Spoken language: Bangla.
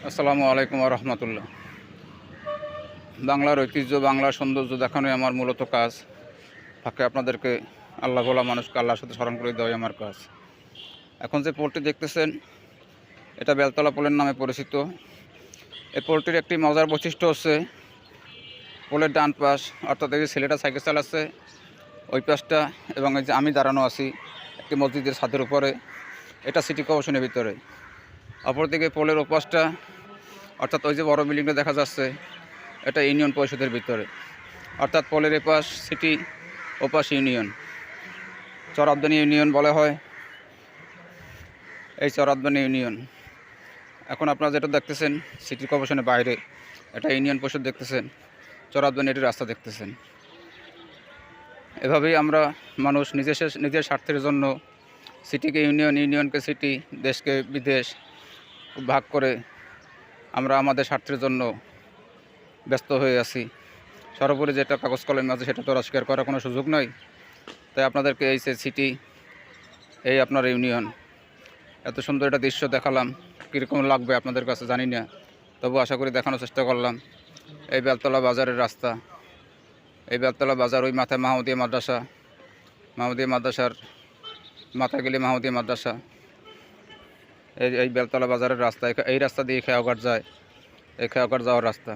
আসসালামু আলাইকুম রহমতুল্লাহ। বাংলার ঐতিহ্য, বাংলার সৌন্দর্য দেখানোই আমার মূলত কাজ। ফাঁকে আপনাদেরকে আল্লাহ ভোলা মানুষকে আল্লাহর সাথে স্মরণ করে দেওয়াই আমার কাজ। এখন যে পোলটি দেখতেছেন, এটা বেলতলা পোলের নামে পরিচিত। এই পোলটির একটি মজার বৈশিষ্ট্য হচ্ছে পোলের ডান পাশ, অর্থাৎ এই যে ছেলেটা সাইকেল চালাচ্ছে ওই পাশটা, এবং এই যে আমি দাঁড়ানো আছি একটি মসজিদের ছাদের উপরে, এটা সিটি কর্পোরেশনের ভিতরে। অপরদিকে পোলের ওপাশটা, অর্থাৎ ওই যে বড় বিল্ডিংটা দেখা যাচ্ছে, এটা ইউনিয়ন পরিষদের ভিতরে। অর্থাৎ পোলের এপাশ সিটি, ওপাশ ইউনিয়ন, চরাবদানি ইউনিয়ন বলা হয় এই চরাবদানি ইউনিয়ন। এখন আপনারা যেটা দেখতেছেন সিটি কর্পোরেশনের বাইরে, এটা ইউনিয়ন পরিষদ দেখতেছেন, চরাবদানি এটি রাস্তা দেখতেছেন। এভাবেই আমরা মানুষ নিজের স্বার্থের জন্য সিটিকে ইউনিয়ন, ইউনিয়নকে সিটি, দেশকে বিদেশ ভাগ করে আমরা আমাদের স্বার্থের জন্য ব্যস্ত হয়ে আছি। সর্বোপরি যেটা কাগজ কলমে আছে সেটা তো অস্বীকার করার কোনো সুযোগ নয়। তাই আপনাদেরকে এই যে সিটি, এই আপনার ইউনিয়ন, এত সুন্দর একটা দৃশ্য দেখালাম। কীরকম লাগবে আপনাদের কাছে জানি না, তবু আশা করি দেখানোর চেষ্টা করলাম। এই বেলতলা বাজারের রাস্তা, এই বেলতলা বাজার, ওই মাথায় মাহমুদিয়া মাদ্রাসা, মাহমুদিয়া মাদ্রাসার মাথা গেলে মাহমুদিয়া মাদ্রাসা। এই বেলতলা বাজারের রাস্তা, এই রাস্তা দিয়ে খেয়াঘাট যায়, এই খেয়াঘাট যাওয়ার রাস্তা।